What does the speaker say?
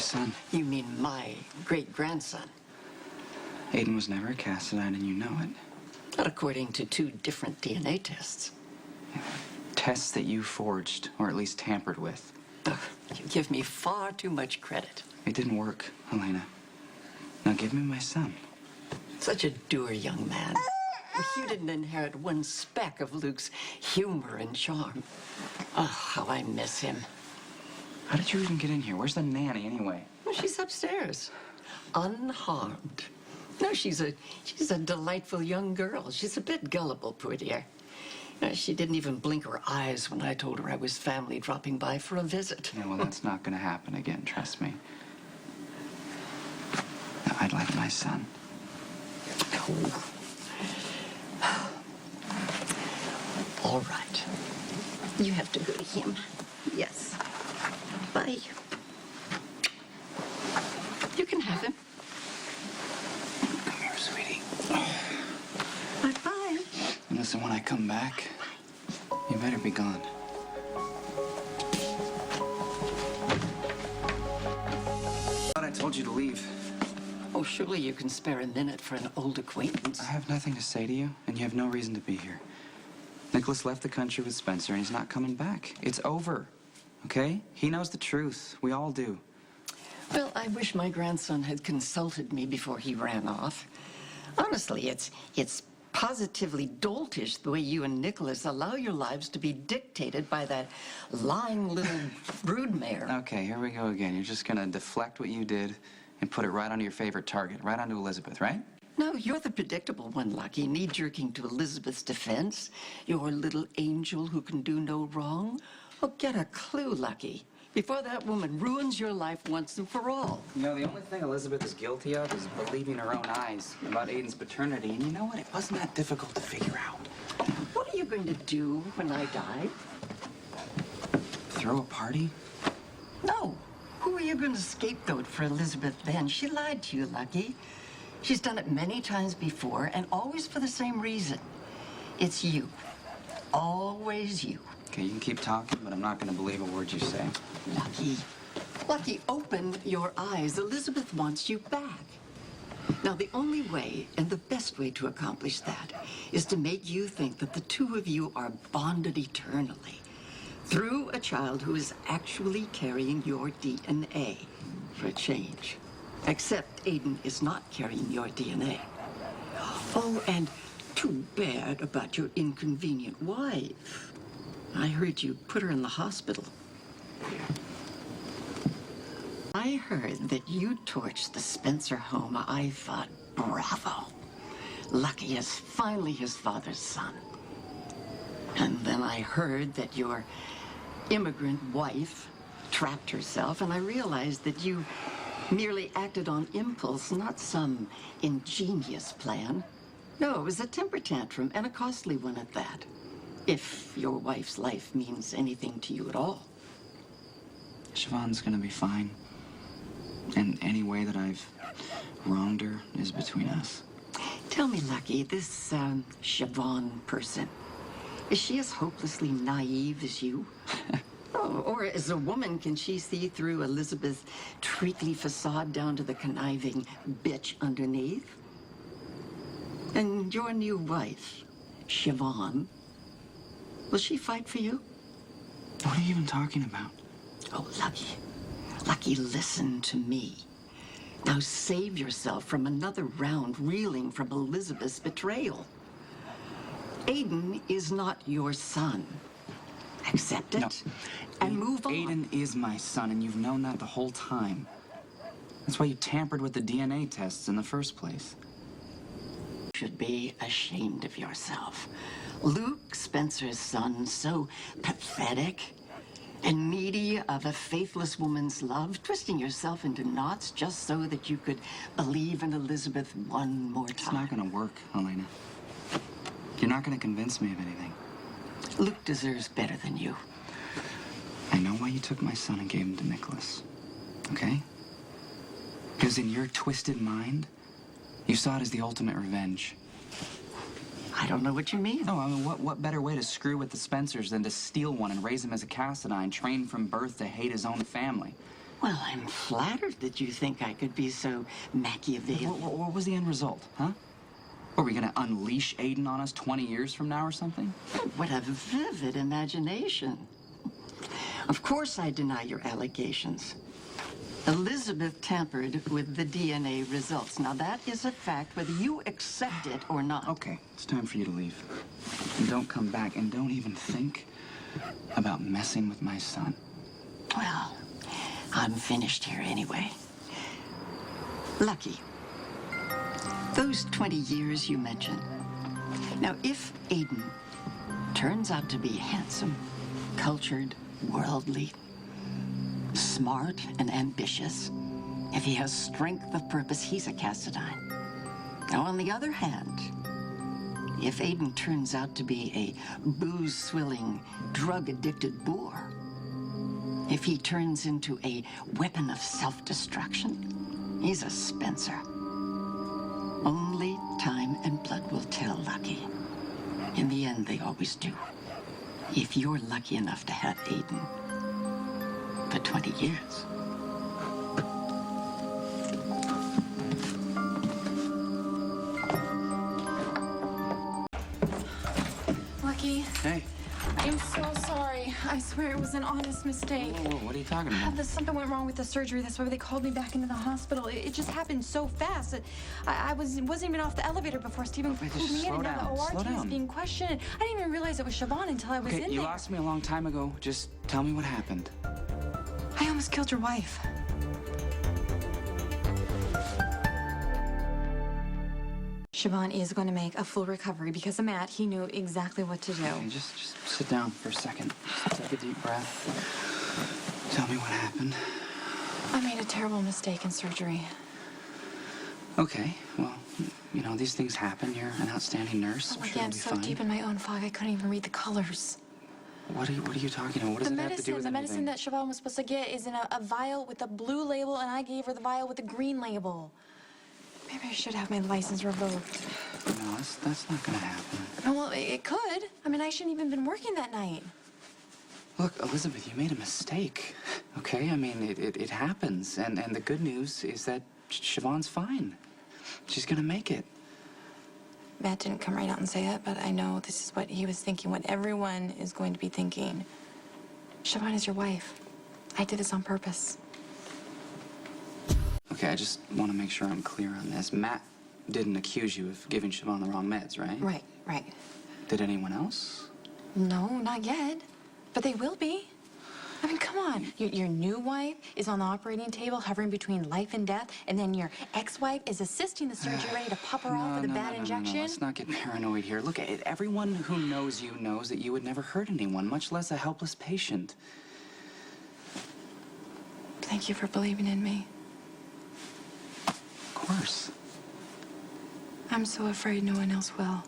son. You mean my great-grandson? Aiden was never a Cassadine, and you know it. Not according to two different DNA tests. Tests that you forged, or at least tampered with. Ugh, you give me far too much credit. It didn't work, Helena. Now give me my son. Such a dour young man. You didn't inherit one speck of Luke's humor and charm. Oh, how I miss him. How did you even get in here? Where's the nanny, anyway? Well, she's upstairs, unharmed. No, she's a delightful young girl. She's a bit gullible, poor dear. She didn't even blink her eyes when I told her I was family dropping by for a visit. Yeah, well, that's not going to happen again, trust me. Now, I'd like my son. Oh. All right. You have to go to him. Yes. Bye. You can have him. Come here, sweetie. Bye-bye. And listen, when I come back, you better be gone. I thought I told you to leave. Oh, surely you can spare a minute for an old acquaintance. I have nothing to say to you, and you have no reason to be here. Nicholas left the country with Spencer, and he's not coming back. It's over, okay? He knows the truth. We all do. Well, I wish my grandson had consulted me before he ran off. Honestly, it's positively doltish the way you and Nicholas allow your lives to be dictated by that lying little broodmare. Okay, here we go again. You're just gonna deflect what you did and put it right onto your favorite target, right onto Elizabeth, right? No, you're the predictable one, Lucky, knee-jerking to Elizabeth's defense. Your little angel who can do no wrong. Oh, get a clue, Lucky, before that woman ruins your life once and for all. You know, the only thing Elizabeth is guilty of is believing her own eyes about Aiden's paternity. And you know what? It wasn't that difficult to figure out. What are you going to do when I die? Throw a party? No. Who are you going to scapegoat for Elizabeth then? She lied to you, Lucky. She's done it many times before, and always for the same reason. It's you. Always you. Okay, you can keep talking, but I'm not going to believe a word you say. Lucky. Lucky, open your eyes. Elizabeth wants you back. Now, the only way, and the best way to accomplish that, is to make you think that the two of you are bonded eternally through a child who is actually carrying your DNA for a change. Except Aiden is not carrying your DNA. Oh, and too bad about your inconvenient wife. I heard you put her in the hospital. I heard that you torched the Spencer home. I thought, bravo. Lucky is finally his father's son. And then I heard that your immigrant wife trapped herself, and I realized that you merely acted on impulse, not some ingenious plan. No, it was a temper tantrum, and a costly one at that. If your wife's life means anything to you at all. Siobhan's gonna be fine. And any way that I've wronged her is between us. Tell me, Lucky, this Siobhan person, is she as hopelessly naive as you? Or as a woman, can she see through Elizabeth's treacly facade down to the conniving bitch underneath? And your new wife, Siobhan, will she fight for you? What are you even talking about? Oh, Lucky. Lucky, listen to me. Now save yourself from another round reeling from Elizabeth's betrayal. Aiden is not your son. Accept it and move on. Aiden is my son, and you've known that the whole time. That's why you tampered with the DNA tests in the first place. You should be ashamed of yourself. Luke, Spencer's son, so pathetic and needy of a faithless woman's love, twisting yourself into knots just so that you could believe in Elizabeth one more time. It's not gonna work, Helena. You're not gonna convince me of anything. Luke deserves better than you. I know why you took my son and gave him to Nicholas, okay? Because in your twisted mind, you saw it as the ultimate revenge. I don't know what you mean. No, I mean, what better way to screw with the Spencers than to steal one and raise him as a Cassadine, trained from birth to hate his own family? Well, I'm flattered that you think I could be so Machiavellian. What was the end result, huh? Are we gonna unleash Aiden on us 20 years from now or something? What a vivid imagination. Of course I deny your allegations. Elizabeth tampered with the DNA results. Now, that is a fact, whether you accept it or not. Okay, it's time for you to leave. And don't come back, and don't even think about messing with my son. Well, I'm finished here anyway. Lucky. Those 20 years you mentioned. Now, if Aiden turns out to be handsome, cultured, worldly, smart and ambitious, if he has strength of purpose, he's a Cassadine. Now, on the other hand, if Aiden turns out to be a booze-swilling, drug-addicted boor, if he turns into a weapon of self-destruction, he's a Spencer. Only time and blood will tell, Lucky. In the end, they always do. If you're lucky enough to have Aiden for 20 years. Lucky, Hey. I'm so sorry. I swear it was an honest mistake. Whoa, what are you talking about? Something went wrong with the surgery. That's why they called me back into the hospital. It just happened so fast. I wasn't even off the elevator before Stephen Wait, pulled just me in, and slow now down, the OR slow team is down. being questioned. I didn't even realize it was Siobhan until I was Okay, in you there. lost me a long time ago. Just tell me what happened. I almost killed your wife. Siobhan is going to make a full recovery because of Matt. He knew exactly what to do. Okay, just sit down for a second. Just take a deep breath. Tell me what happened. I made a terrible mistake in surgery. Okay, well, you know, these things happen. You're an outstanding nurse. I'm Lucky, sure I'm you'll be so fine. deep in my own fog, I couldn't even read the colors. What are you talking about? What does The it have to do with medicine anything? that Siobhan was supposed to get is in a vial with a blue label, and I gave her the vial with a green label. Maybe I should have my license revoked. No, that's not gonna happen. No, well, it could. I mean, I shouldn't even been working that night. Look, Elizabeth, you made a mistake, okay? I mean, it happens, and the good news is that Siobhan's fine. She's gonna make it. Matt didn't come right out and say it, but I know this is what he was thinking, what everyone is going to be thinking. Siobhan is your wife. I did this on purpose. Okay, I just want to make sure I'm clear on this. Matt didn't accuse you of giving Siobhan the wrong meds, right? Right. Did anyone else? No, not yet. But they will be. I mean, come on. Your new wife is on the operating table hovering between life and death, and then your ex-wife is assisting the surgery, ready to pop her off with a bad injection. No, let's not get paranoid here. Look, everyone who knows you knows that you would never hurt anyone, much less a helpless patient. Thank you for believing in me. Of course. I'm so afraid no one else will.